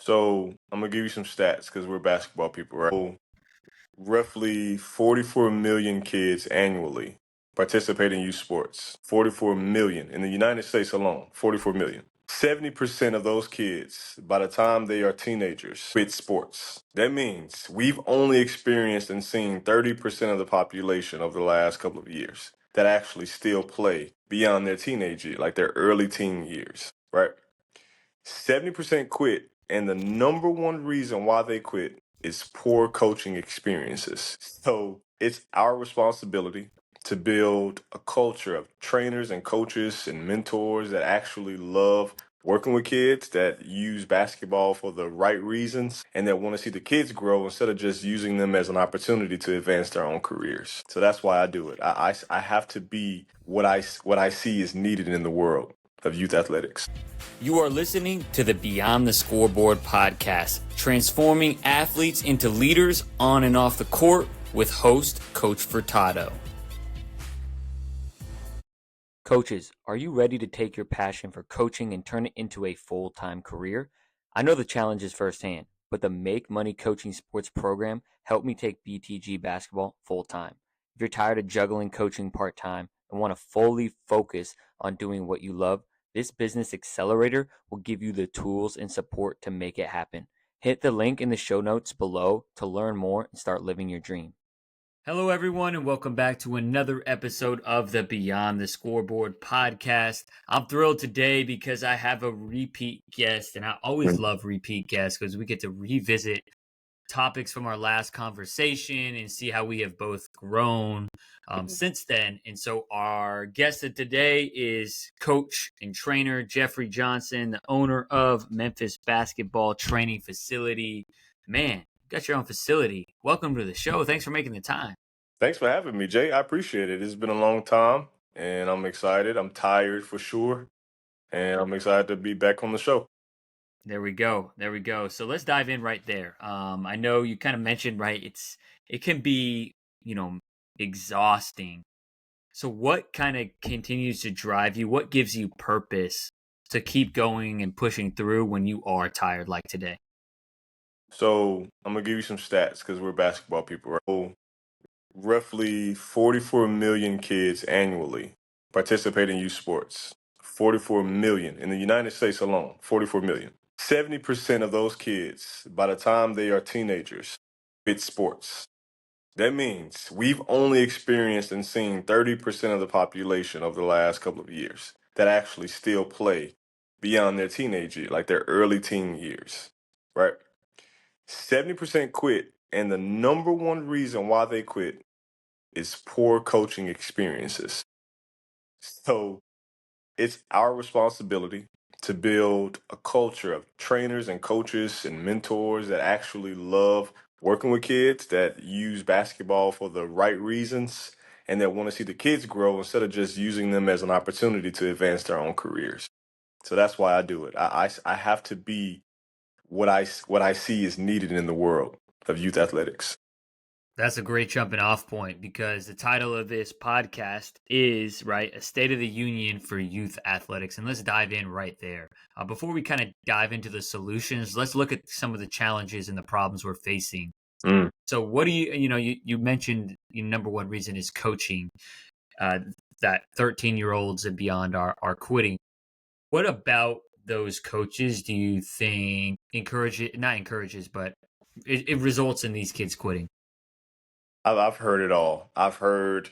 So I'm gonna give you some stats because we're basketball people, right? So, roughly 44 million kids annually participate in youth sports. 44 million in the United States alone. 44 million. 70% of those kids, by the time they are teenagers, quit sports. That means we've only experienced and seen 30% of the population over the last couple of years that actually still play beyond their teenage year, like their early teen years, right? 70% quit, and the number one reason why they quit is poor coaching experiences. So it's our responsibility to build a culture of trainers and coaches and mentors that actually love working with kids, that use basketball for the right reasons, and that want to see the kids grow instead of just using them as an opportunity to advance their own careers. So that's why I do it. I have to be what I see is needed in the world of youth athletics. You are listening to the Beyond the Scoreboard podcast, transforming athletes into leaders on and off the court with host Coach Furtado. Coaches, are you ready to take your passion for coaching and turn it into a full-time career? I know the challenges firsthand, but the Make Money Coaching Sports program helped me take BTG basketball full-time. If you're tired of juggling coaching part-time and want to fully focus on doing what you love, this business accelerator will give you the tools and support to make it happen. Hit the link in the show notes below to learn more and start living your dream. Hello, everyone, and welcome back to another episode of the Beyond the Scoreboard podcast. I'm thrilled today because I have a repeat guest, and I always love repeat guests because we get to revisit topics from our last conversation and see how we have both grown since then. And so our guest of today is coach and trainer Jeffrey Johnson, the owner of Memphis Basketball Training Facility. Man, you got your own facility. Welcome to the show. Thanks for making the time. Thanks for having me, Jay. I appreciate it. It's been a long time, and I'm excited. I'm tired for sure, and I'm excited to be back on the show. There we go. There we go. So let's dive in right there. I know you kind of mentioned, right? It can be, exhausting. So what kind of continues to drive you? What gives you purpose to keep going and pushing through when you are tired like today? So I'm gonna give you some stats because we're basketball people, right? So, roughly 44 million kids annually participate in youth sports. 44 million in the United States alone. 44 million. 70% of those kids, by the time they are teenagers, quit sports. That means we've only experienced and seen 30% of the population over the last couple of years that actually still play beyond their teenage year, like their early teen years, right? 70% quit, and the number one reason why they quit is poor coaching experiences. So it's our responsibility to build a culture of trainers and coaches and mentors that actually love working with kids, that use basketball for the right reasons, and that want to see the kids grow instead of just using them as an opportunity to advance their own careers. So that's why I do it. I have to be what I see is needed in the world of youth athletics. That's a great jumping off point because the title of this podcast is, right, a State of the Union for Youth Athletics. And let's dive in right there. Before we kind of dive into the solutions, let's look at some of the challenges and the problems we're facing. So what do you mentioned your number one reason is coaching, that 13-year-olds and beyond are quitting. What about those coaches do you think not encourages, but it results in these kids quitting? I've heard it all. I've heard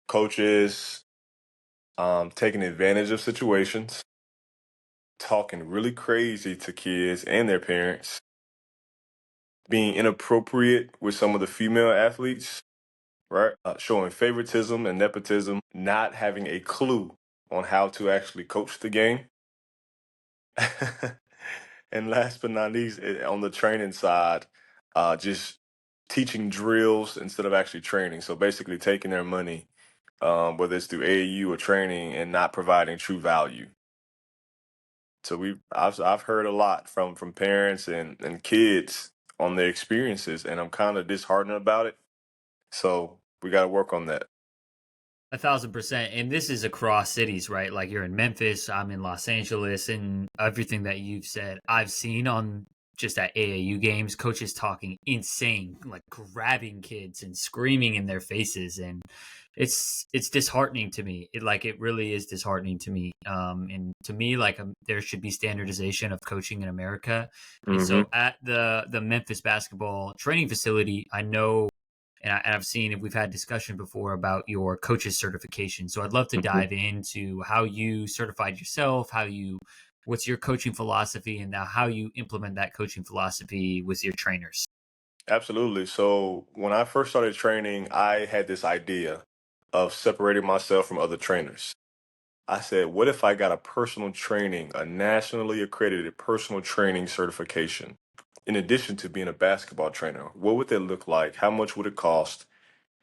coaches taking advantage of situations, talking really crazy to kids and their parents, being inappropriate with some of the female athletes, right? Showing favoritism and nepotism, not having a clue on how to actually coach the game. And last but not least, on the training side, just teaching drills instead of actually training. So basically taking their money, whether it's through AAU or training, and not providing true value. So I've heard a lot from parents and kids on their experiences, and I'm kind of disheartened about it. So we got to work on that. 1,000%. And this is across cities, right? Like you're in Memphis, I'm in Los Angeles, and everything that you've said, I've seen on just at AAU games, coaches talking insane, like grabbing kids and screaming in their faces, and it's disheartening to me. It really is disheartening to me. And to me, there should be standardization of coaching in America. And Mm-hmm. so at the Memphis basketball training facility, I know, and I've seen, we've had discussion before about your coaches certification. So I'd love to Mm-hmm. dive into how you certified yourself, what's your coaching philosophy, and now how you implement that coaching philosophy with your trainers. Absolutely. So when I first started training, I had this idea of separating myself from other trainers. I said, what if I got a personal training, a nationally accredited personal training certification, in addition to being a basketball trainer? What would that look like? How much would it cost?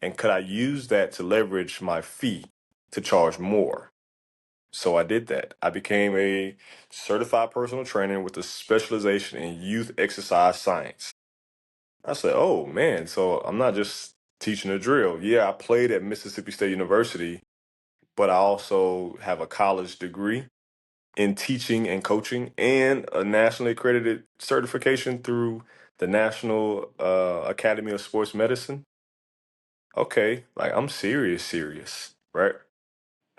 And could I use that to leverage my fee to charge more? So I did that. I became a certified personal trainer with a specialization in youth exercise science. I said, oh man, so I'm not just teaching a drill. Yeah, I played at Mississippi State University, but I also have a college degree in teaching and coaching and a nationally accredited certification through the National Academy of Sports Medicine. Okay, like I'm serious, right?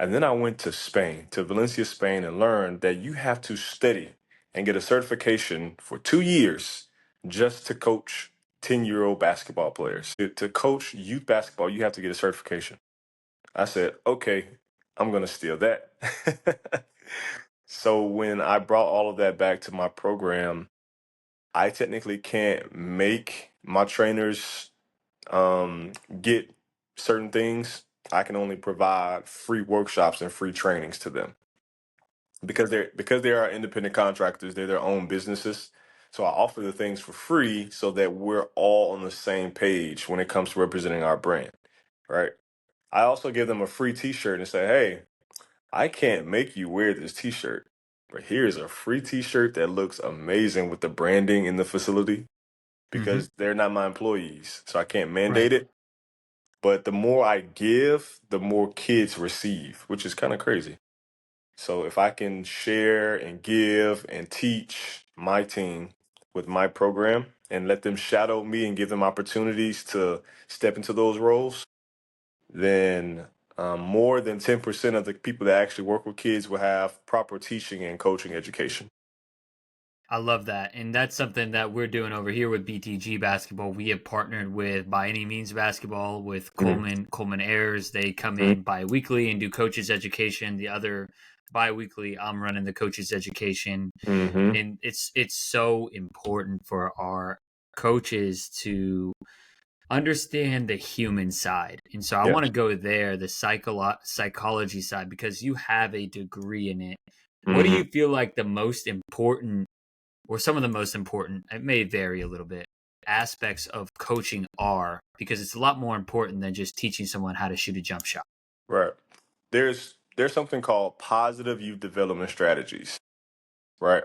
And then I went to Spain, to Valencia, Spain, and learned that you have to study and get a certification for 2 years just to coach 10-year-old basketball players. To coach youth basketball, you have to get a certification. I said, okay, I'm going to steal that. So when I brought all of that back to my program, I technically can't make my trainers get certain things. I can only provide free workshops and free trainings to them because they are independent contractors. They're their own businesses. So I offer the things for free so that we're all on the same page when it comes to representing our brand, right? I also give them a free T-shirt and say, "Hey, I can't make you wear this T-shirt, but here's a free T-shirt that looks amazing with the branding in the facility Mm-hmm. because they're not my employees, so I can't Right. mandate it. But the more I give, the more kids receive, which is kind of crazy. So if I can share and give and teach my team with my program and let them shadow me and give them opportunities to step into those roles, then more than 10% of the people that actually work with kids will have proper teaching and coaching education. I love that. And that's something that we're doing over here with BTG basketball. We have partnered with By Any Means Basketball with Coleman Ayers. They come Mm-hmm. in bi-weekly and do coaches education. The other bi-weekly, I'm running the coaches education. Mm-hmm. And it's so important for our coaches to understand the human side. And so I Yeah. want to go there, the psychology side, because you have a degree in it. What do Mm-hmm. you feel like the most important, or some of the most important, it may vary a little bit, aspects of coaching are? Because it's a lot more important than just teaching someone how to shoot a jump shot. Right. There's something called positive youth development strategies, right?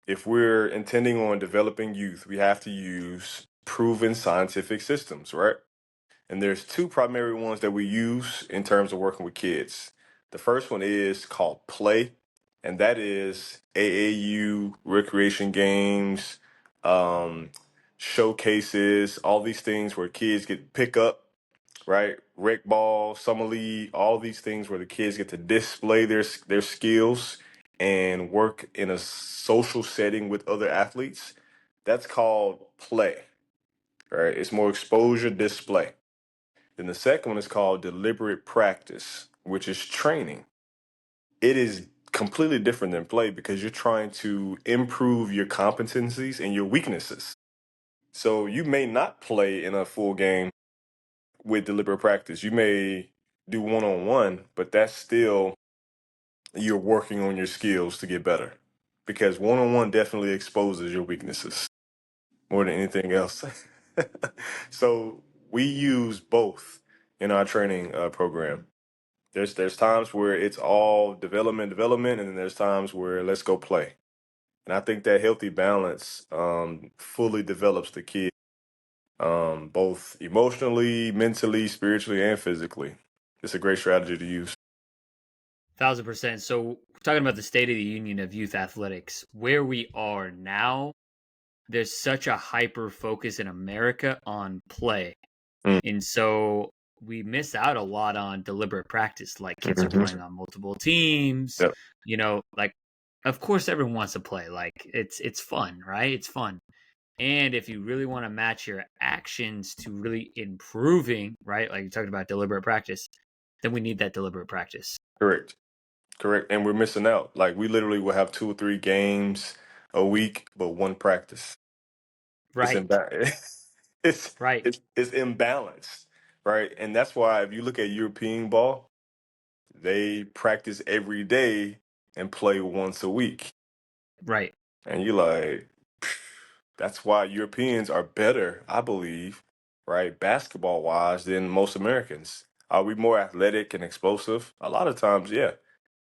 If we're intending on developing youth, we have to use proven scientific systems, right? And there's two primary ones that we use in terms of working with kids. The first one is called play, and that is AAU recreation games, um, showcases, all these things where kids get pick up, right? Rec ball, summer league, all these things where the kids get to display their skills and work in a social setting with other athletes. That's called play, right? It's more exposure display. Then the second one is called deliberate practice, which is training. It is completely different than play because you're trying to improve your competencies and your weaknesses. So you may not play in a full game with deliberate practice. You may do one on one, but that's still you're working on your skills to get better because one on one definitely exposes your weaknesses more than anything else. So we use both in our training program. There's times where it's all development, and then there's times where let's go play. And I think that healthy balance fully develops the kid, both emotionally, mentally, spiritually, and physically. It's a great strategy to use. 1,000%. So, talking about the state of the union of youth athletics, where we are now, there's such a hyper focus in America on play. Mm, And so we miss out a lot on deliberate practice. Like kids are mhm. playing on multiple teams, Yep, like of course everyone wants to play. Like it's fun, right? It's fun. And if you really want to match your actions to really improving, right? Like you talked about deliberate practice, then we need that deliberate practice. correct. Correct. And we're missing out. Like we literally will have 2 or 3 games a week, but one practice. It's Right. imba- it's Right. it's imbalanced, right? And that's why if you look at European ball, they practice every day and play once a week. Right. And you like, that's why Europeans are better, I believe, right, basketball wise than most Americans. Are we more athletic and explosive? A lot of times, yeah,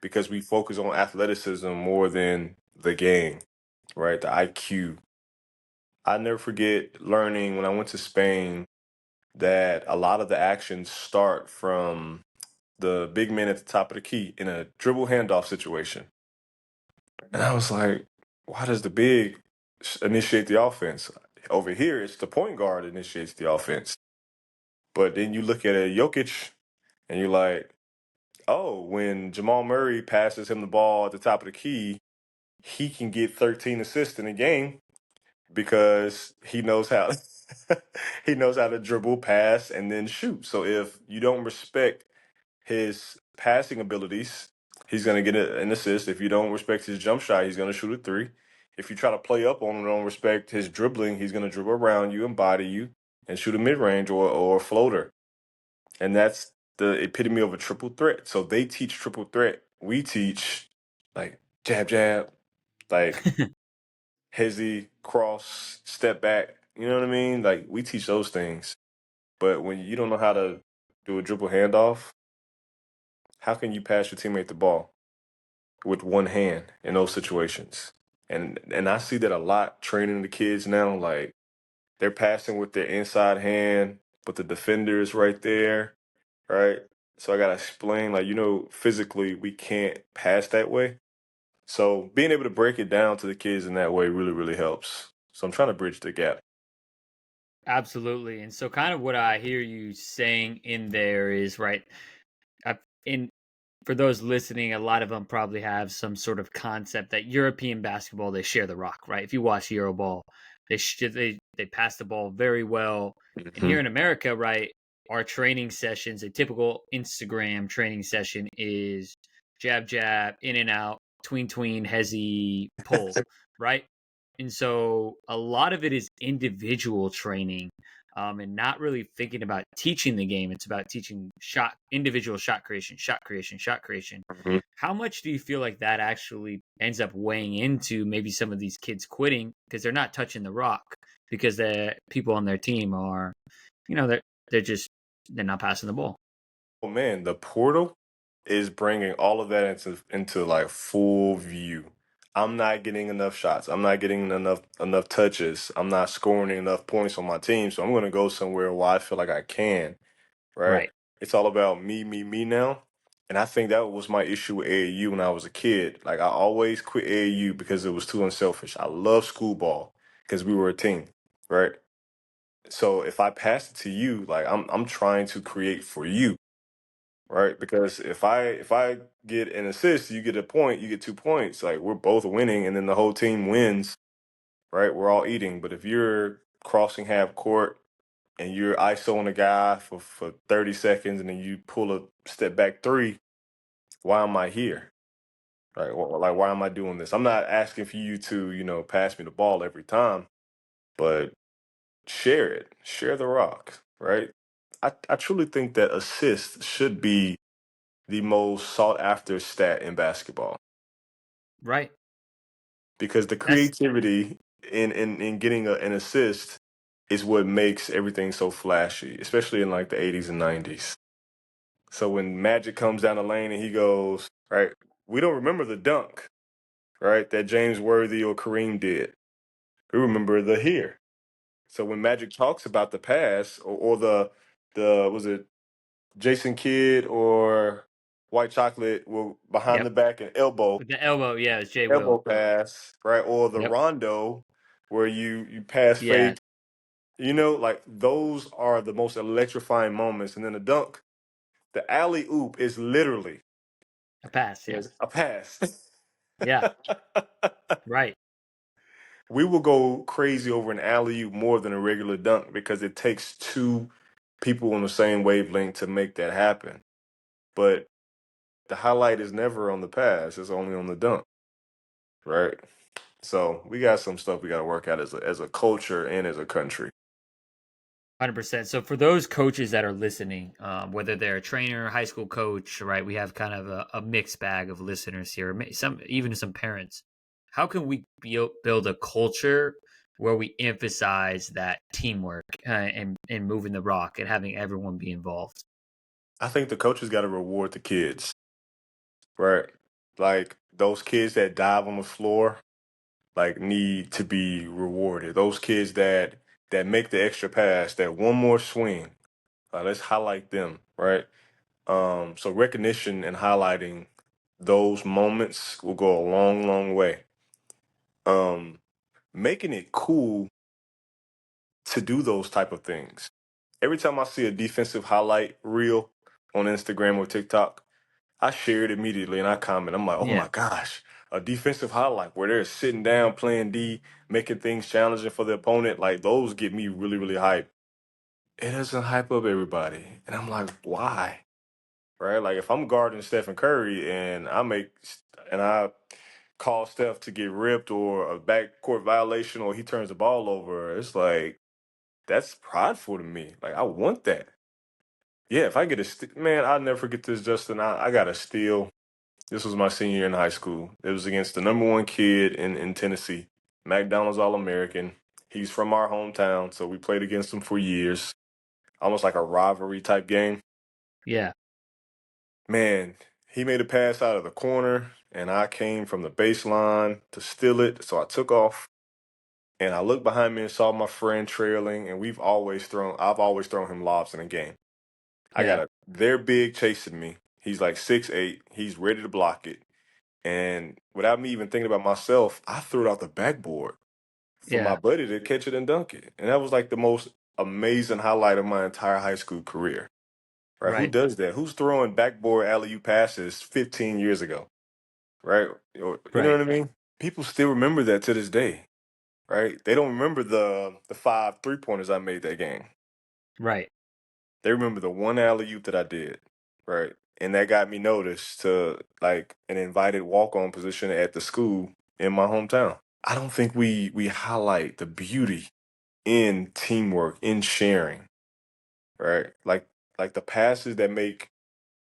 because we focus on athleticism more than the game, right? The IQ. I never forget learning when I went to Spain that a lot of the actions start from the big man at the top of the key in a dribble handoff situation. And I was like, why does the big initiate the offense? Over here, it's the point guard initiates the offense. But then you look at a Jokic and you're like, oh, when Jamal Murray passes him the ball at the top of the key, he can get 13 assists in a game because he knows how he knows how to dribble, pass, and then shoot. So if you don't respect his passing abilities, he's going to get an assist. If you don't respect his jump shot, he's going to shoot a three. If you try to play up on him and don't respect his dribbling, he's going to dribble around you and body you and shoot a mid range or a floater. And that's the epitome of a triple threat. So they teach triple threat. We teach like jab, jab, like hezzy, cross, step back. You know what I mean? Like we teach those things. But when you don't know how to do a dribble handoff, how can you pass your teammate the ball with one hand in those situations? And I see that a lot training the kids now. Like they're passing with their inside hand, but the defender is right there, right? So I gotta explain, like, physically we can't pass that way. So being able to break it down to the kids in that way really, really helps. So I'm trying to bridge the gap. Absolutely. And so kind of what I hear you saying in there is right. In for those listening, a lot of them probably have some sort of concept that European basketball they share the rock, right? If you watch Euroball, they pass the ball very well. And Hmm. here in America, right, our training sessions, a typical Instagram training session is jab jab, in and out, tween hezzy, pull, right? And so a lot of it is individual training, and not really thinking about teaching the game. It's about teaching individual shot creation, shot creation, shot creation. Hmm. How much do you feel like that actually ends up weighing into maybe some of these kids quitting because they're not touching the rock because the people on their team are, they're just they're not passing the ball. Oh man, the portal is bringing all of that into like full view. I'm not getting enough shots. I'm not getting enough touches. I'm not scoring enough points on my team. So I'm going to go somewhere where I feel like I can, right? Right. It's all about me, me, me now. And I think that was my issue with AAU when I was a kid. Like I always quit AAU because it was too unselfish. I love school ball because we were a team, right? So if I pass it to you, like I'm trying to create for you, right? Because if I get an assist, you get a point, you get 2 points. Like we're both winning, and then the whole team wins, right? We're all eating. But if you're crossing half court and you're ISOing a guy for 30 seconds, and then you pull a step back three, why am I here? Right? Like why am I doing this? I'm not asking for you to pass me the ball every time, but share it, share the rock, right? I truly think that assists should be the most sought after stat in basketball Right. because the That's creativity in getting an assist is what makes everything so flashy, especially in like the 80s and 90s. So when Magic comes down the lane and he goes, right, we don't remember the dunk, right, that James Worthy or Kareem did. We remember the here. So when Magic talks about the pass or the was it Jason Kidd or White Chocolate will behind yep. the back and elbow With the elbow, yeah, it's Jay elbow Will. pass, right? Or the Yep. rondo. where you pass Yeah, fade. You know, like those are the most electrifying moments. And then the dunk, the alley oop is literally a pass. Yeah, is a pass. yeah, right. We will go crazy over an alley oop more than a regular dunk because it takes two people on the same wavelength to make that happen. But the highlight is never on the pass; it's only on the dunk, right? So we got some stuff we got to work out as a culture and as a country. 100%. So for those coaches that are listening, whether they're a trainer, high school coach, right? We have kind of a mixed bag of listeners here. Some even some parents. How can we build a culture where we emphasize that teamwork and moving the rock and having everyone be involved? I think the coaches got to reward the kids, right? Like those kids that dive on the floor, like need to be rewarded. Those kids that make the extra pass, that one more swing, let's highlight them, right? So recognition and highlighting those moments will go a long, long way. Um, Making it cool to do those type of things. Every time I see a defensive highlight reel on Instagram or TikTok, I share it immediately and I comment. I'm like, oh Yeah, my gosh, a defensive highlight where they're sitting down playing D, making things challenging for the opponent. Like those get me really, really hyped. It doesn't hype up everybody. And I'm like, why? Right? Like if I'm guarding Stephen Curry and I call Steph to get ripped or a backcourt violation or he turns the ball over, it's like that's prideful to me. Like I want that. Yeah, if I get man, I'll never forget this, Justin. I got a steal. This was my senior year in high school. It was against the number one kid in Tennessee, McDonald's All American. He's from our hometown, so we played against him for years, almost like a rivalry type game. yeah, Man, he made a pass out of the corner, and I came from the baseline to steal it. So I took off, and I looked behind me and saw my friend trailing. And I've always thrown him lobs in a game. I got yeah, they're big chasing me. He's like 6'8". He's ready to block it. And without me even thinking about myself, I threw it out the backboard for my yeah. buddy to catch it and dunk it. And that was like the most amazing highlight of my entire high school career. Right? Who Right, does that? Who's throwing backboard alley-oop passes 15 years ago? Right? You know right, what I mean? People still remember that to this day. Right? They don't remember the 5 3-pointers I made that game. right. They remember the one alley-oop that I did. Right? And that got me noticed to like an invited walk-on position at the school in my hometown. I don't think we highlight the beauty in teamwork, in sharing, right? Like the passes that make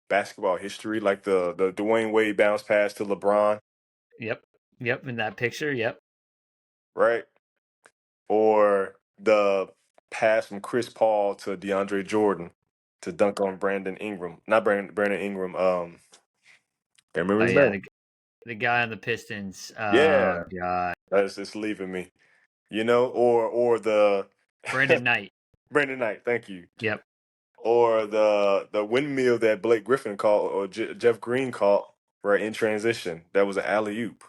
basketball history, like the Dwayne Wade bounce pass to LeBron, Yep, yep. In that picture, yep. right? Or the pass from Chris Paul to DeAndre Jordan to dunk on Brandon Ingram. Not Brandon Ingram, can't remember Oh his yeah, name. the guy on the Pistons. Oh Yeah, god, that's just leaving me. You know, or the Brandon Knight. Brandon Knight, thank you. Yep. Or the windmill that Blake Griffin caught or Jeff Green caught right in transition. That was an alley oop.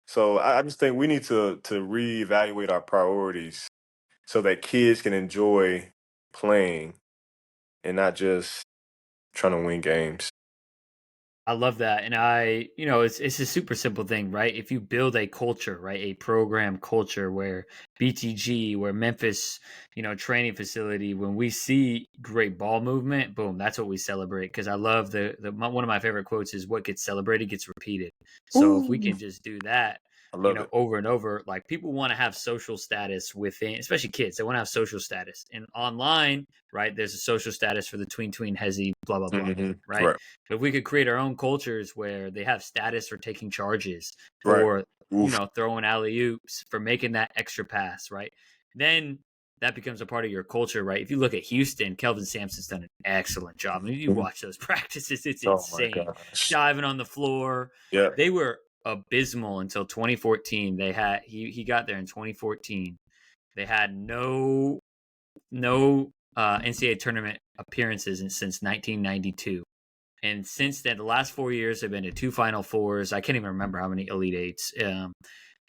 So I just think we need to reevaluate our priorities so that kids can enjoy playing and not just trying to win games. I love that. And it's a super simple thing, right? If you build a culture, right, a program culture where BTG, where Memphis, training facility, when we see great ball movement, boom, that's what we celebrate. Because I love one of my favorite quotes is what gets celebrated gets repeated. So if we Ooh, can just do that, I love it. over and over, like people want to have social status within, especially kids, they want to have social status. And online, right, there's a social status for the tween, hezzy, blah, blah, blah, right? Right, But if we could create our own cultures where they have status for taking charges, right. for Oof. throwing alley oops, for making that extra pass, right? Then that becomes a part of your culture, right? If you look at Houston, Kelvin Sampson's done an excellent job. I mean, you watch those practices, it's Oh my insane. gosh. Diving on the floor. Yeah. They were abysmal until 2014. He got there in 2014. They had no NCAA tournament appearances since 1992. And since then, the last 4 years have been to two Final Fours. I can't even remember how many Elite Eights.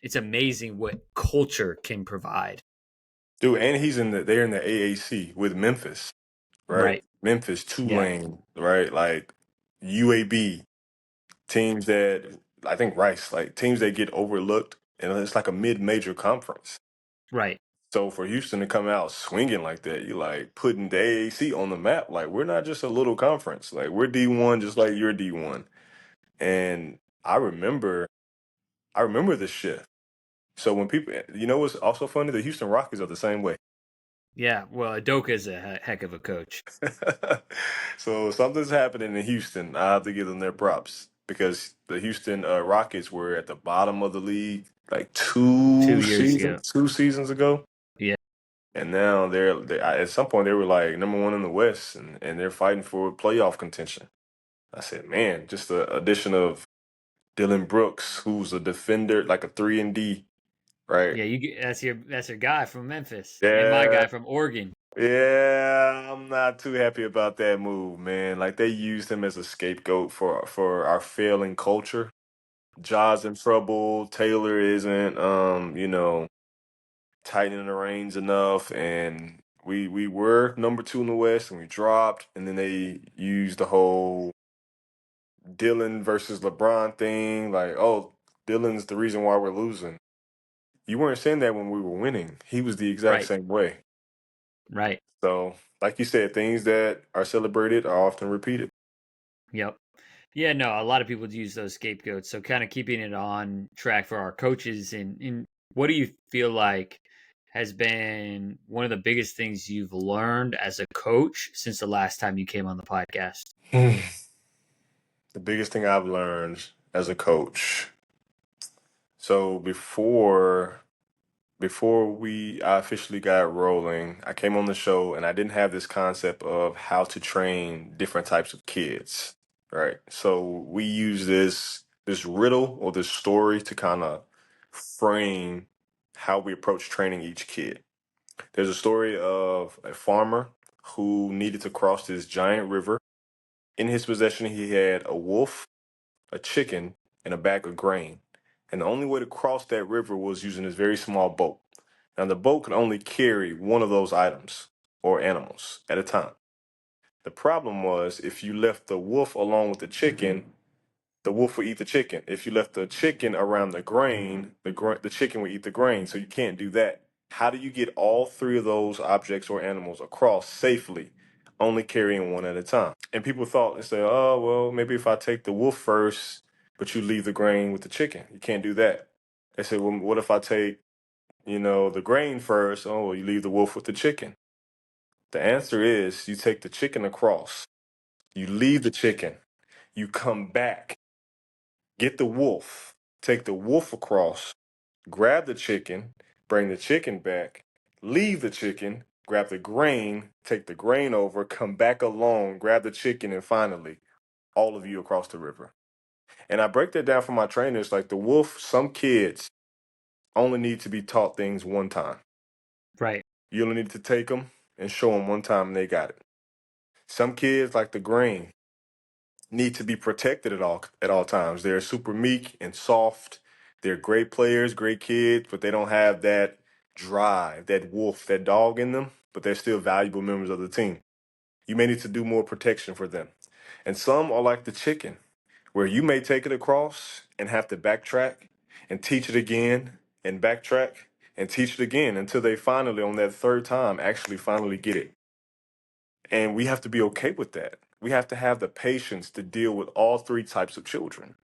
it's amazing what culture can provide. Dude, and they're in the AAC with Memphis, right? Right. Memphis, Yeah. Tulane, right? Like UAB, teams that I think Rice, like teams that get overlooked, and it's like a mid-major conference. Right. So for Houston to come out swinging like that, you like putting the AAC on the map. Like we're not just a little conference. Like we're D1 just like you're D1. And I remember this shift. So when people, what's also funny? The Houston Rockets are the same way. Yeah. Well, Adoka is a heck of a coach. So something's happening in Houston. I have to give them their props because the Houston Rockets were at the bottom of the league like 2 years ago. 2 seasons ago. Yeah. And now at some point they were like number one in the West, and they're fighting for playoff contention. I said, man, just the addition of Dylan Brooks, who's a defender, like a 3 and D, right? Yeah. That's your guy from Memphis and my Yeah, guy from Oregon. yeah, I'm not too happy about that move, man. Like they used him as a scapegoat for our failing culture. Ja's in trouble. Taylor isn't, tightening the reins enough, and we were number two in the West, and we dropped. And then they used the whole Dylan versus LeBron thing, like, oh, Dylan's the reason why we're losing. You weren't saying that when we were winning. He was the exact Right. same way. Right. So, like you said, things that are celebrated are often repeated. Yep. Yeah, no, a lot of people use those scapegoats. So kind of keeping it on track for our coaches and what do you feel like has been one of the biggest things you've learned as a coach since the last time you came on the podcast? The biggest thing I've learned as a coach. So before I officially got rolling, I came on the show and I didn't have this concept of how to train different types of kids, right? So we use this riddle or this story to kind of frame how we approach training each kid. There's a story of a farmer who needed to cross this giant river. In his possession, he had a wolf, a chicken, and a bag of grain. And the only way to cross that river was using this very small boat. Now, the boat could only carry one of those items or animals at a time. The problem was if you left the wolf along with the wolf would eat the chicken. If you left the chicken around the grain, the chicken would eat the grain. So you can't do that. How do you get all three of those objects or animals across safely, only carrying one at a time? And people thought and said, oh, well, maybe if I take the wolf first, but you leave the grain with the chicken. You can't do that. They said, well, what if I take, the grain first? Oh, well, you leave the wolf with the chicken. The answer is you take the chicken across, you leave the chicken, you come back, get the wolf, take the wolf across, grab the chicken, bring the chicken back, leave the chicken, grab the grain, take the grain over, come back along, grab the chicken, and finally, all of you across the river. And I break that down for my trainers like the wolf, some kids only need to be taught things one time. Right. You only need to take them and show them one time and they got it. Some kids, like the grain, need to be protected at all times. They're super meek and soft. They're great players, great kids, but they don't have that drive, that wolf, that dog in them, but they're still valuable members of the team. You may need to do more protection for them. And some are like the chicken, where you may take it across and have to backtrack and teach it again and backtrack and teach it again until they finally, on that third time, actually finally get it. And we have to be okay with that. We have to have the patience to deal with all three types of children.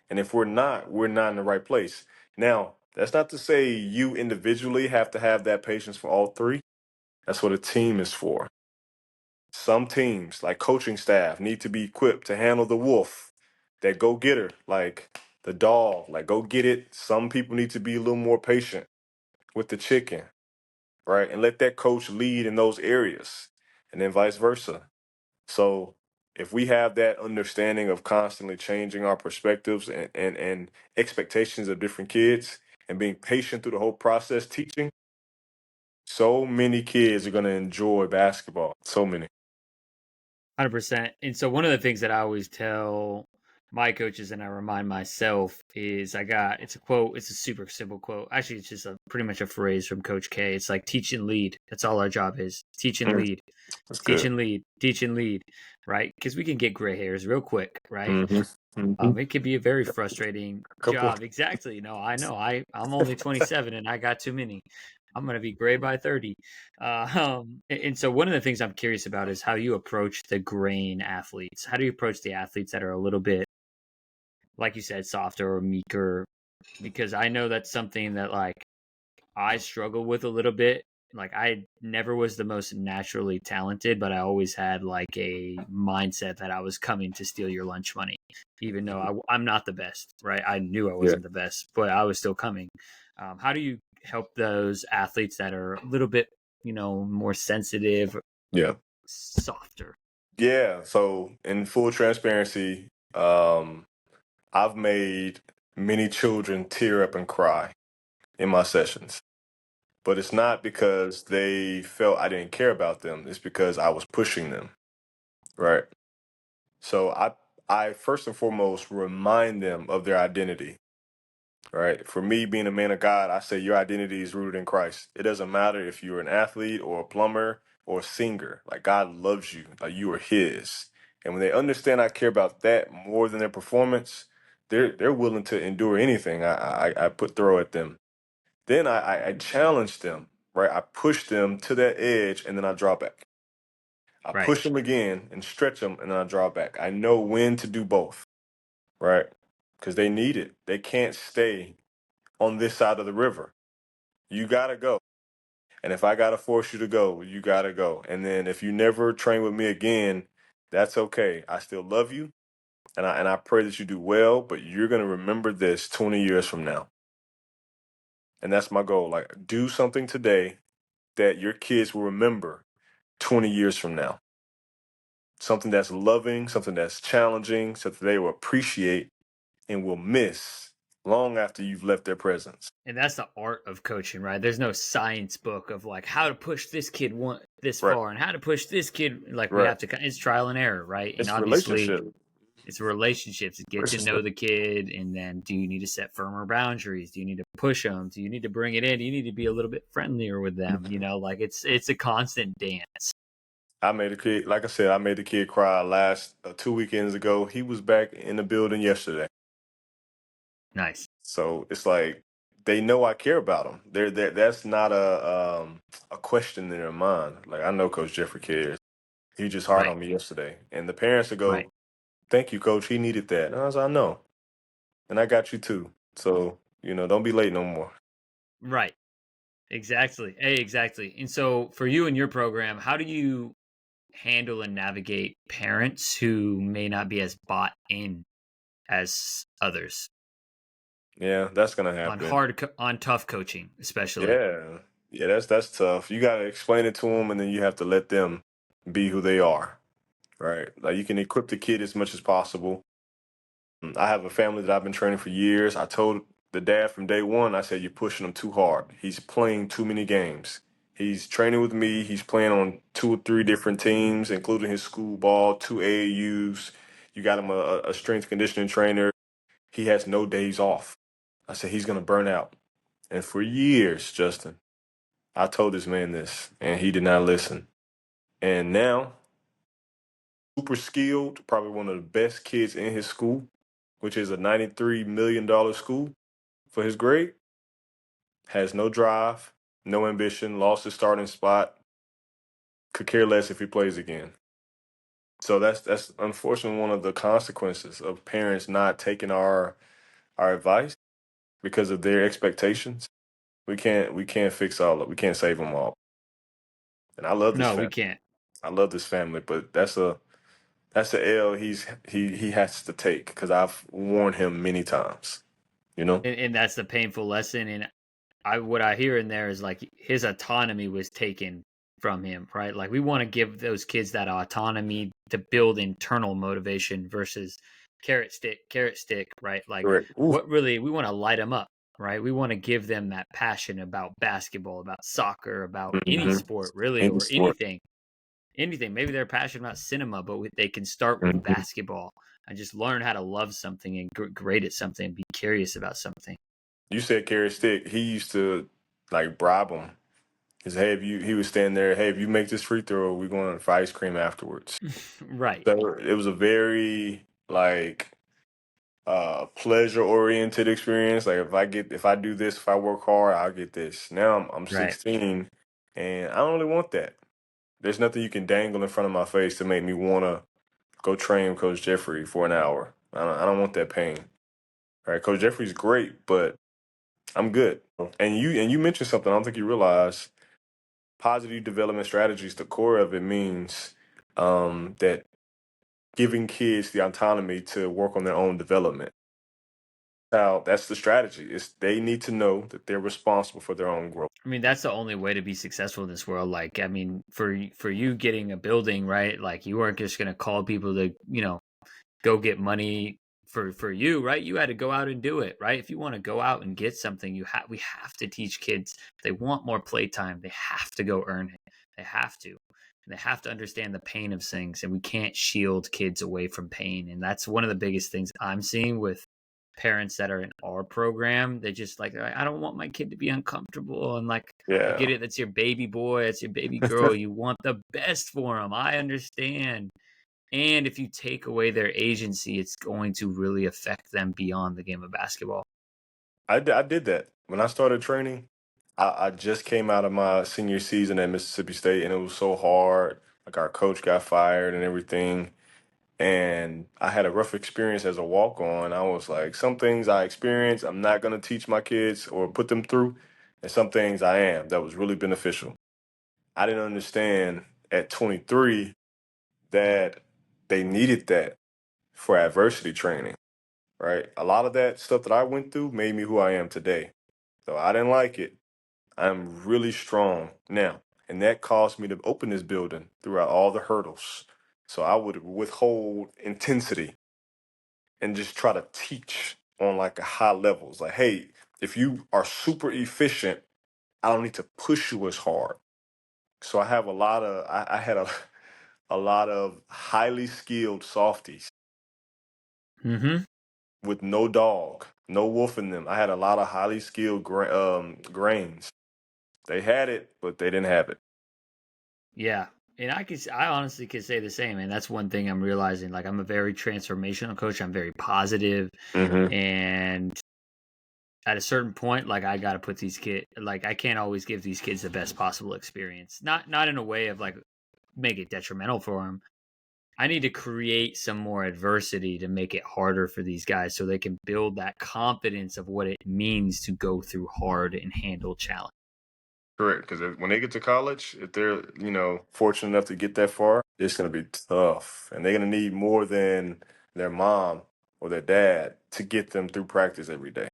And if we're not in the right place. Now, that's not to say you individually have to have that patience for all three. That's what a team is for. Some teams, like coaching staff, need to be equipped to handle the wolf, that go getter, like the dog, like go get it. Some people need to be a little more patient with the chicken, right? And let that coach lead in those areas, and then vice versa. So if we have that understanding of constantly changing our perspectives and expectations of different kids and being patient through the whole process teaching, so many kids are going to enjoy basketball. So many. 100%. And so one of the things that I always tell my coaches and I remind myself is it's a quote, it's a super simple quote. Actually, it's just pretty much a phrase from Coach K. It's like teach and lead. That's all our job is. Teach and Mm, lead. that's Teach good. and lead. Teach and lead, right? Because we can get gray hairs real quick, right? Hmm. Hmm. It could be a very frustrating Couple. job. Exactly. No, I know. I'm only 27 and I got too many. I'm gonna be gray by 30. And so one of the things I'm curious about is how you approach the grain athletes. How do you approach the athletes that are a little bit, like you said, softer or meeker? Because I know that's something that like I struggle with a little bit. Like I never was the most naturally talented, but I always had like a mindset that I was coming to steal your lunch money, even though I'm not the best, right? I knew I Yeah. wasn't the best, but I was still coming. How do you help those athletes that are a little bit, more sensitive, Yeah. softer? Yeah. So in full transparency, I've made many children tear up and cry in my sessions. But it's not because they felt I didn't care about them. It's because I was pushing them, right? So I first and foremost remind them of their identity, right? For me, being a man of God, I say your identity is rooted in Christ. It doesn't matter if you're an athlete or a plumber or a singer. Like God loves you, like you are His. And when they understand I care about that more than their performance, they're willing to endure anything I put throw at them. Then I challenge them, right? I push them to that edge and then I draw back. I Right. push them again and stretch them and then I draw back. I know when to do both, right? Because they need it. They can't stay on this side of the river. You got to go. And if I got to force you to go, you got to go. And then if you never train with me again, that's okay. I still love you. And I pray that you do well, but you're going to remember this 20 years from now. And that's my goal. Like, do something today that your kids will remember 20 years from now. Something that's loving, something that's challenging, something they will appreciate and will miss long after you've left their presence. And that's the art of coaching, right? There's no science book of like how to push this kid this Right, far and how to push this kid. Like we right. have to, it's trial and error, right? And It's obviously, relationship. it's relationships. Get to know Relationship. the kid, and then do you need to set firmer boundaries? Do you need to push them? Do you need to bring it in? Do you need to be a little bit friendlier with them? Like it's a constant dance. I made a kid, like I said, I made the kid cry last 2 weekends ago. He was back in the building yesterday. Nice, So it's like they know I care about them. That's not a question in their mind. Like I know Coach Jeffrey cares. He just hard right, on me yesterday. And the parents would right, go, "Thank you, Coach. He needed that." And I was like, "I know. And I got you too. So, don't be late no more." right. Exactly. Hey, exactly. And so for you and your program, how do you handle and navigate parents who may not be as bought in as others Yeah, that's gonna on happen. on tough coaching, especially? Yeah. Yeah, that's tough. You gotta explain it to them and then you have to let them be who they are. Right. Like you can equip the kid as much as possible. I have a family that I've been training for years. I told the dad from day one, I said, you're pushing him too hard. He's playing too many games. He's training with me. He's playing on 2 or 3 different teams, including his school ball, 2 AAUs. You got him a strength conditioning trainer. He has no days off. I said, he's going to burn out. And for years, Justin, I told this man this, and he did not listen. And now, super skilled, probably one of the best kids in his school, which is a $93 million school for his grade, has no drive, no ambition, lost his starting spot, could care less if he plays again. So that's unfortunately one of the consequences of parents not taking our advice because of their expectations. We can't fix all of we can't save them all. And I love this No, we family. can't. I love this family, but that's a L he has to take because I've warned him many times. You know? And that's the painful lesson. And what I hear in there is like his autonomy was taken from him, right? Like we want to give those kids that autonomy to build internal motivation versus carrot stick, right? Like Correct. Ooh. what really we want to light them up, right? We want to give them that passion about basketball, about soccer, about any Hmm. sport really Any or sport. anything. anything. Maybe they're passionate about cinema, but they can start with Mhm. basketball and just learn how to love something and great at something and be curious about something. You said carrot stick. He used to like bribe him. He said, hey, if you he was standing there, hey, if you make this free throw, we're going for ice cream afterwards. Right. So it was a very like pleasure oriented experience. Like if I do this, if I work hard, I'll get this. Now I'm Right. 16 and I don't really want that. There's nothing you can dangle in front of my face to make me wanna go train with Coach Jeffrey for an hour. I don't want that pain. Right? Coach Jeffrey's great, but I'm good. And you mentioned something I don't think you realize. Positive development strategies, the core of it means that giving kids the autonomy to work on their own development. Now, that's the strategy. Is they need to know that they're responsible for their own growth. I mean, that's the only way to be successful in this world. Like, I mean, for you getting a building, right? Like, you weren't just gonna call people to, go get money for you, right? You had to go out and do it, right? If you want to go out and get something, we have to teach kids. If they want more playtime, they have to go earn it. They have to. And they have to understand the pain of things, and we can't shield kids away from pain. And that's one of the biggest things I'm seeing with parents that are in our program. They just like, I don't want my kid to be uncomfortable. And like, I get Yeah. it. That's your baby boy. It's your baby girl. You want the best for them. I understand. And if you take away their agency, it's going to really affect them beyond the game of basketball. I did that. When I started training, I just came out of my senior season at Mississippi State and it was so hard. Like our coach got fired and everything. And I had a rough experience as a walk on. I was like, some things I experienced, I'm not going to teach my kids or put them through. And some things I am. That was really beneficial. I didn't understand at 23 that they needed that for adversity training, right? A lot of that stuff that I went through made me who I am today. So I didn't like it. I'm really strong now. And that caused me to open this building throughout all the hurdles. So I would withhold intensity and just try to teach on like a high levels. Like, hey, if you are super efficient, I don't need to push you as hard. So I have I had a lot of highly skilled softies Mm-hmm. with no dog, no wolf in them. I had a lot of highly skilled grains. They had it, but they didn't have it. Yeah. And I honestly could say the same. And that's one thing I'm realizing. Like, I'm a very transformational coach. I'm very positive. Hmm. And at a certain point, like, I got to put these kids, like, I can't always give these kids the best possible experience. Not in a way of like, make it detrimental for them. I need to create some more adversity to make it harder for these guys so they can build that confidence of what it means to go through hard and handle challenge. Correct, because when they get to college, if they're fortunate enough to get that far, it's going to be tough, and they're going to need more than their mom or their dad to get them through practice every day.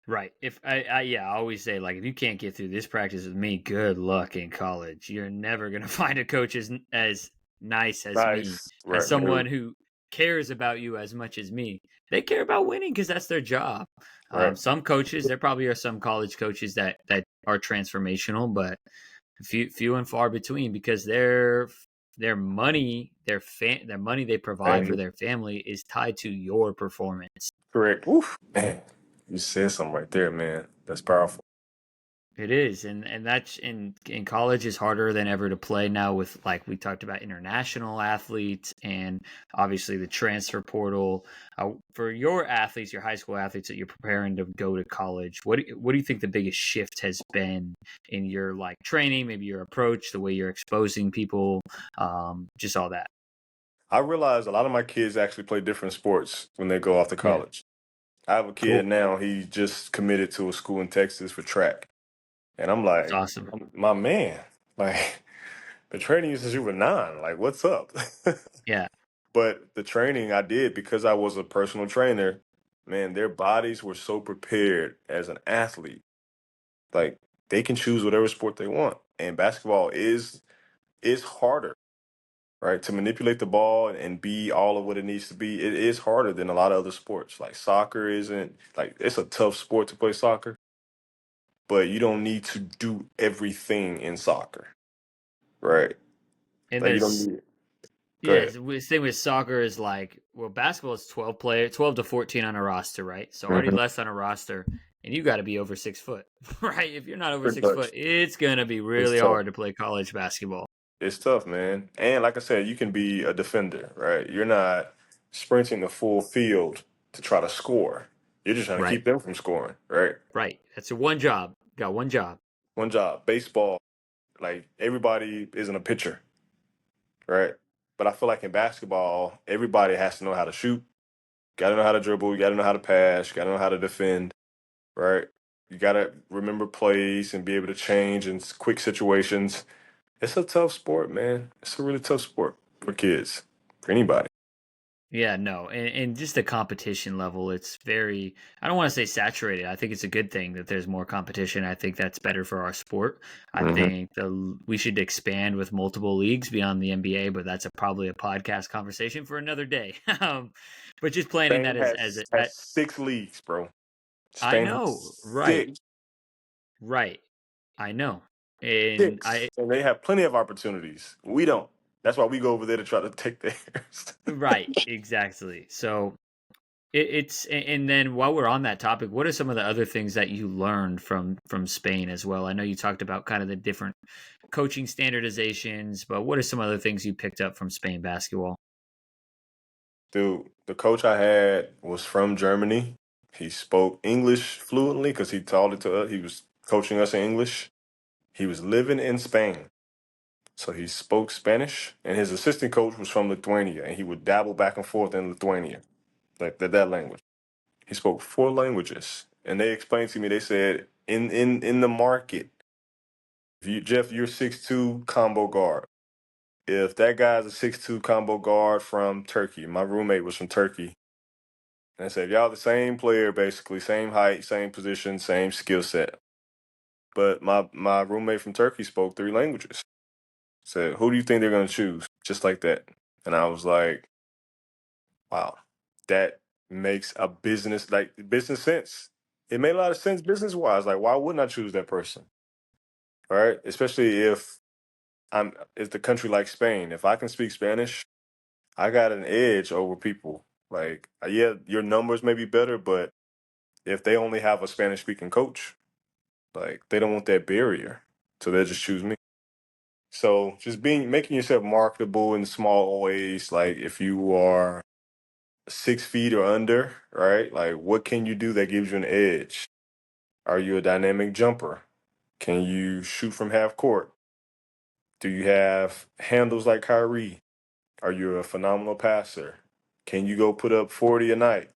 Right. If I always say, like, if you can't get through this practice with me, good luck in college. You're never gonna find a coach as nice as me, Nice, as right? someone who cares about you as much as me. They care about winning because that's their job. Right. Some coaches, there probably are some college coaches that are transformational, but few and far between because their money, their money they provide for And their family is tied to your performance. correct. Oof, man, you said something right there, man. That's powerful. It is, and that's in college is harder than ever to play now with, like we talked about, international athletes and obviously the transfer portal. For your athletes, your high school athletes that you're preparing to go to college, what do you think the biggest shift has been in your like training, maybe your approach, the way you're exposing people, just all that? I realize a lot of my kids actually play different sports when they go off to Yeah, college. I have a cool. kid now. He just committed to a school in Texas for track, and I'm That's like, awesome. my man, like been training you since you were 9. Like, what's up? Yeah, But the training I did because I was a personal trainer, man, their bodies were so prepared as an athlete. Like they can choose whatever sport they want. And basketball is harder, right? To manipulate the ball and be all of what it needs to be, it is harder than a lot of other sports. Like soccer isn't like it's a tough sport to play soccer, but you don't need to do everything in soccer, right? And Like you don't there's need. Go yeah, ahead. the thing with soccer is like, well, basketball is 12 to 14 on a roster, right? So already Hmm. less on a roster, and you got to be over 6 foot, right? If you're not over Pretty 6 foot, much. it's gonna be It's really tough. hard to play college basketball. It's tough, man. And like I said, you can be a defender, right? You're not sprinting the full field to try to score. You're just trying to Right, keep them from scoring, right? right. That's your one job. Got one job. One job. Baseball, like everybody isn't a pitcher, right? But I feel like in basketball, everybody has to know how to shoot. Got to know how to dribble. You got to know how to pass. You got to know how to defend, right? You got to remember plays and be able to change in quick situations. It's a tough sport, man. It's a really tough sport for kids, for anybody. Yeah, no, and just the competition level, it's very, I don't want to say saturated. I think it's a good thing that there's more competition. I think that's better for our sport. I Hmm. think we should expand with multiple leagues beyond the NBA, but that's probably a podcast conversation for another day. But just planning that Spain has 6 leagues, bro. I Spain know, has right, six, right, I know, and six, and they have plenty of opportunities. We don't. That's why we go over there to try to take theirs. right, exactly. So and then while we're on that topic, what are some of the other things that you learned from Spain as well? I know you talked about kind of the different coaching standardizations, but what are some other things you picked up from Spain basketball? Dude, the coach I had was from Germany. He spoke English fluently because he taught it to us. He was coaching us in English. He was living in Spain. So he spoke Spanish, and his assistant coach was from Lithuania, and he would dabble back and forth in Lithuania, like that language. He spoke 4 languages, and they explained to me. They said in the market, if you Jeff, you're 6'2" combo guard. If that guy's a 6'2" combo guard from Turkey, my roommate was from Turkey, and I said y'all the same player, basically same height, same position, same skill set. But my roommate from Turkey spoke 3 languages. Said, who do you think they're gonna choose? Just like that. And I was like, wow, that makes a business sense. It made a lot of sense business wise. Like, why wouldn't I choose that person? Right? Especially if the country like Spain. If I can speak Spanish, I got an edge over people. Like, yeah, your numbers may be better, but if they only have a Spanish speaking coach, like they don't want that barrier. So they'll just choose me. So just making yourself marketable in small ways, like if you are 6 feet or under, right? Like what can you do that gives you an edge? Are you a dynamic jumper? Can you shoot from half court? Do you have handles like Kyrie? Are you a phenomenal passer? Can you go put up 40 a night?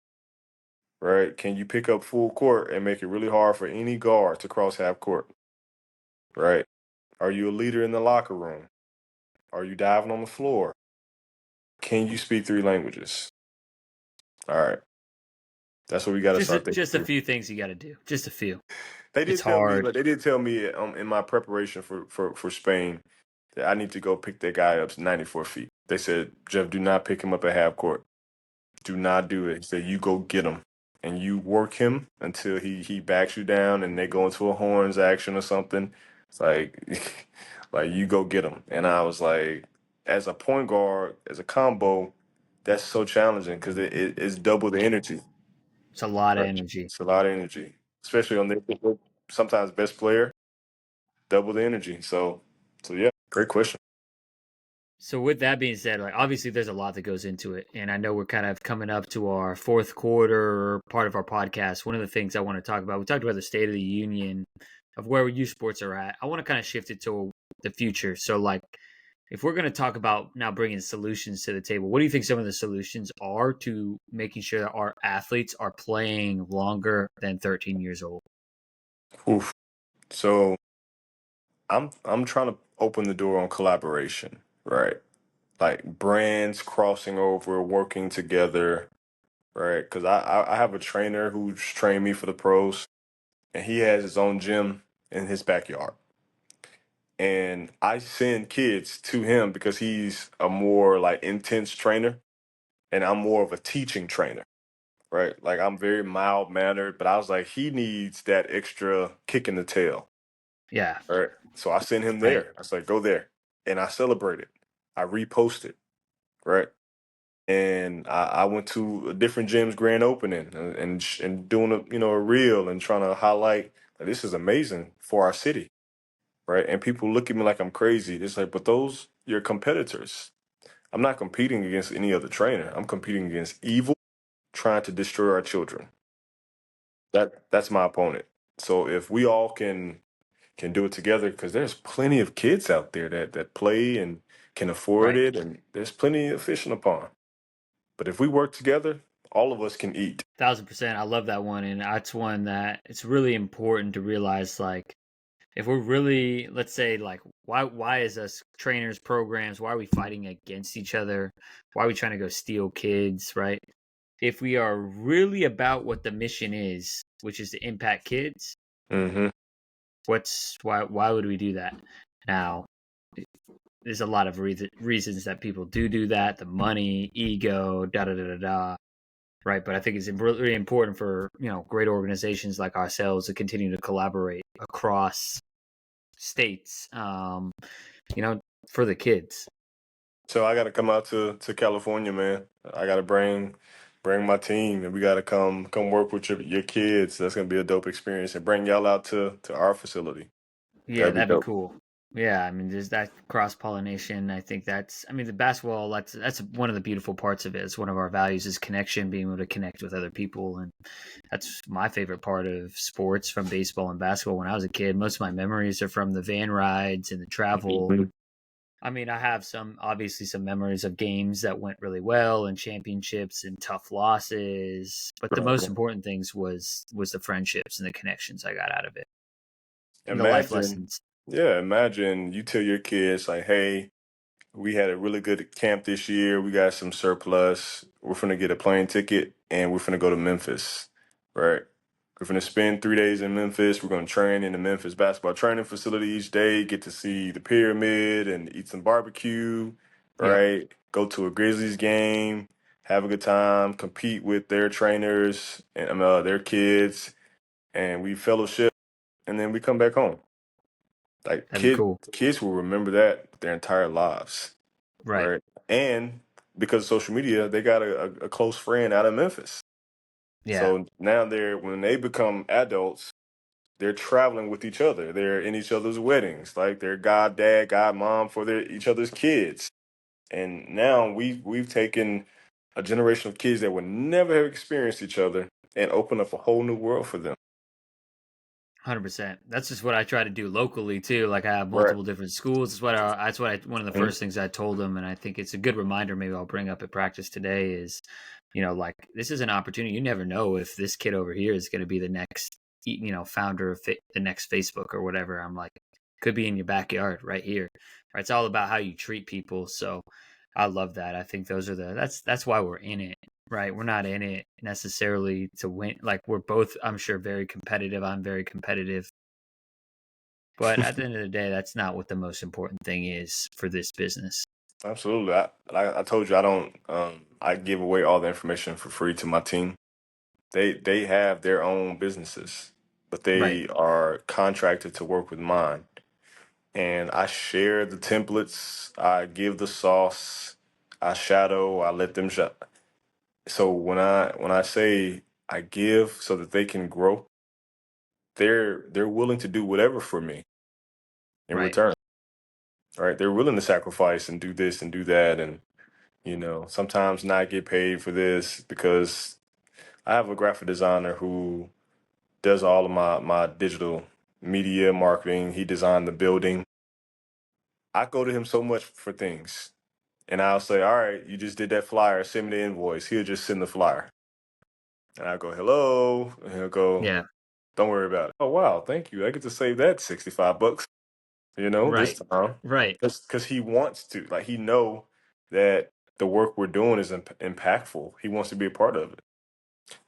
Right? Can you pick up full court and make it really hard for any guard to cross half court? Right? Are you a leader in the locker room? Are you diving on the floor? Can you speak 3 languages? All right. That's what we got to start thinking Just a through. few things you got to do. Just a few. They It's did tell me, hard. but they did tell me in my preparation for Spain that I need to go pick that guy up to 94 feet. They said, Jeff, do not pick him up at half court. Do not do it. He said, you go get him and you work him until he backs you down and they go into a horns action or something. It's like, like you go get him. And I was like, as a point guard, as a combo, that's so challenging because it's double the energy. It's a lot of Right. energy. It's a lot of energy, especially on the sometimes best player, double the energy. So yeah, great question. So with that being said, like obviously there's a lot that goes into it, and I know we're kind of coming up to our fourth quarter part of our podcast. One of the things I want to talk about, we talked about the state of the union of where youth sports are at. I want to kind of shift it to the future. So like, if we're going to talk about now bringing solutions to the table, what do you think some of the solutions are to making sure that our athletes are playing longer than 13 years old? Oof. So I'm trying to open the door on collaboration, right? Like brands crossing over, working together, right? Because I have a trainer who's trained me for the pros, and he has his own gym in his backyard. And I send kids to him because he's a more like intense trainer, and I'm more of a teaching trainer. Right? Like I'm very mild mannered, but I was like, he needs that extra kick in the tail. Yeah, Right. So I sent him I there. I was like, go there. And I celebrated. I reposted, right? And I went to a different gym's grand opening and doing a reel and trying to highlight that this is amazing for our city, right? And people look at me like I'm crazy. It's like, but those your competitors. I'm not competing against any other trainer. I'm competing against evil trying to destroy our children. That's my opponent. So if we all can do it together, because there's plenty of kids out there that play and can afford Right. it, and there's plenty of fishing upon. But if we work together, all of us can eat. 1,000%. I love that one, and that's one that it's really important to realize. Like, if we're really, let's say, like, why is us trainers, programs, why are we fighting against each other? Why are we trying to go steal kids, right? If we are really about what the mission is, which is to impact kids, Hmm. why would we do that? Now, there's a lot of reasons that people do that: the money, ego, da da da da da. Right, but I think it's really important for great organizations like ourselves to continue to collaborate across states, for the kids. So I got to come out to California, man. I got to bring my team, and we got to come work with your kids. That's gonna be a dope experience, and bring y'all out to our facility. Yeah, That'd be that'd be dope. cool. Yeah, I mean, there's that cross pollination. I think I mean, the basketball. That's one of the beautiful parts of it. It's one of our values is connection, being able to connect with other people, and that's my favorite part of sports from baseball and basketball. When I was a kid, most of my memories are from the van rides and the travel. Mhm. I mean, I have obviously some memories of games that went really well and championships and tough losses, but the most important things was the friendships and the connections I got out of it and the life Imagine, lessons. yeah, imagine you tell your kids like, "Hey, we had a really good camp this year. We got some surplus. We're finna get a plane ticket and we're finna go to Memphis, right? We're finna spend 3 days in Memphis. We're gonna train in the Memphis basketball training facility each day, get to see the pyramid and eat some barbecue, Yep, right? Go to a Grizzlies game, have a good time, compete with their trainers and their kids, and we fellowship, and then we come back home. Like that'd be cool. kids will remember that their entire lives, Right. right? And because of social media, they got a close friend out of Memphis. Yeah, So now when they become adults, they're traveling with each other. They're in each other's weddings, like they're god dad, god mom for each other's kids. And now we've taken a generation of kids that would never have experienced each other and open up a whole new world for them. 100%. That's just what I try to do locally too. Like I have Right. multiple different schools. One of the Mhm. first things I told them, and I think it's a good reminder. Maybe I'll bring up at practice today is, like this is an opportunity. You never know if this kid over here is going to be the next, founder of the next Facebook or whatever. I'm like, could be in your backyard right here. Right. It's all about how you treat people. So I love that. I think that's why we're in it. Right. We're not in it necessarily to win. Like we're both, I'm sure, very competitive. I'm very competitive. But at the end of the day, that's not what the most important thing is for this business. Absolutely. I told you I don't I give away all the information for free to my team. They have their own businesses, but Right. they are contracted to work with mine. And I share the templates, I give the sauce, I shadow, I let them shut. So when I say I give so that they can grow, they're willing to do whatever for me in Right. return. Right? They're willing to sacrifice and do this and do that and sometimes not get paid for this because I have a graphic designer who does all of my digital media marketing. He designed the building. I go to him so much for things. And I'll say, all right, you just did that flyer, send me the invoice. He'll just send the flyer. And I go, hello. And he'll go, Yeah. don't worry about it. Oh wow, thank you. I get to save that $65, this Right. time. Right. Because he wants to. Like he know that the work we're doing is impactful. He wants to be a part of it.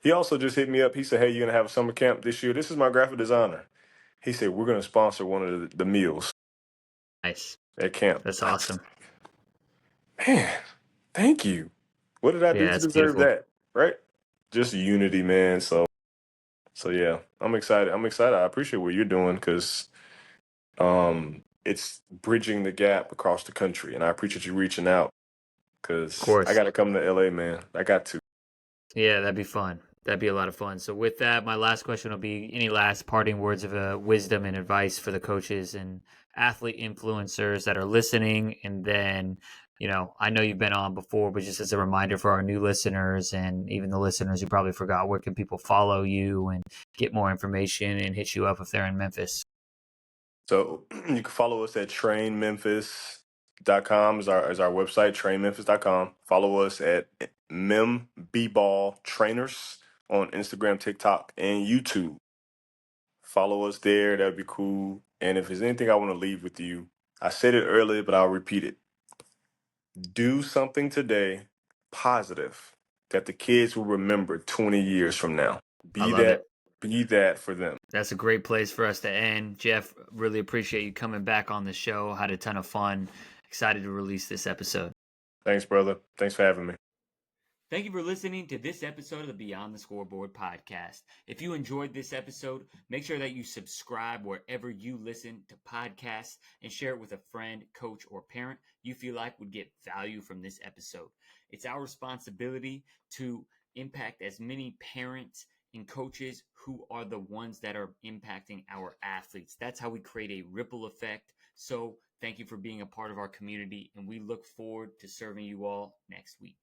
He also just hit me up. He said, hey, you're gonna have a summer camp this year. This is my graphic designer. He said, we're gonna sponsor one of the meals Nice. at camp. That's awesome. Man, thank you. What did I do Yeah, to it's deserve beautiful. that? Right? Just unity, man. So yeah, I'm excited. I'm excited. I appreciate what you're doing because it's bridging the gap across the country. And I appreciate you reaching out Of because I course. got to come to LA, man. I got to. Yeah, that'd be fun. That'd be a lot of fun. So, with that, my last question will be any last parting words of wisdom and advice for the coaches and athlete influencers that are listening? And then, I know you've been on before, but just as a reminder for our new listeners and even the listeners who probably forgot, where can people follow you and get more information and hit you up if they're in Memphis? So you can follow us at trainmemphis.com is our website, trainmemphis.com. Follow us at MemBball Trainers on Instagram, TikTok, and YouTube. Follow us there. That'd be cool. And if there's anything I want to leave with you, I said it earlier, but I'll repeat it. Do something today positive that the kids will remember 20 years from now. I Be love that, it. be that for them. That's a great place for us to end. Jeff, really appreciate you coming back on the show. Had a ton of fun. Excited to release this episode. Thanks, brother. Thanks for having me. Thank you for listening to this episode of the Beyond the Scoreboard podcast. If you enjoyed this episode, make sure that you subscribe wherever you listen to podcasts and share it with a friend, coach, or parent you feel like would get value from this episode. It's our responsibility to impact as many parents and coaches who are the ones that are impacting our athletes. That's how we create a ripple effect. So thank you for being a part of our community, and we look forward to serving you all next week.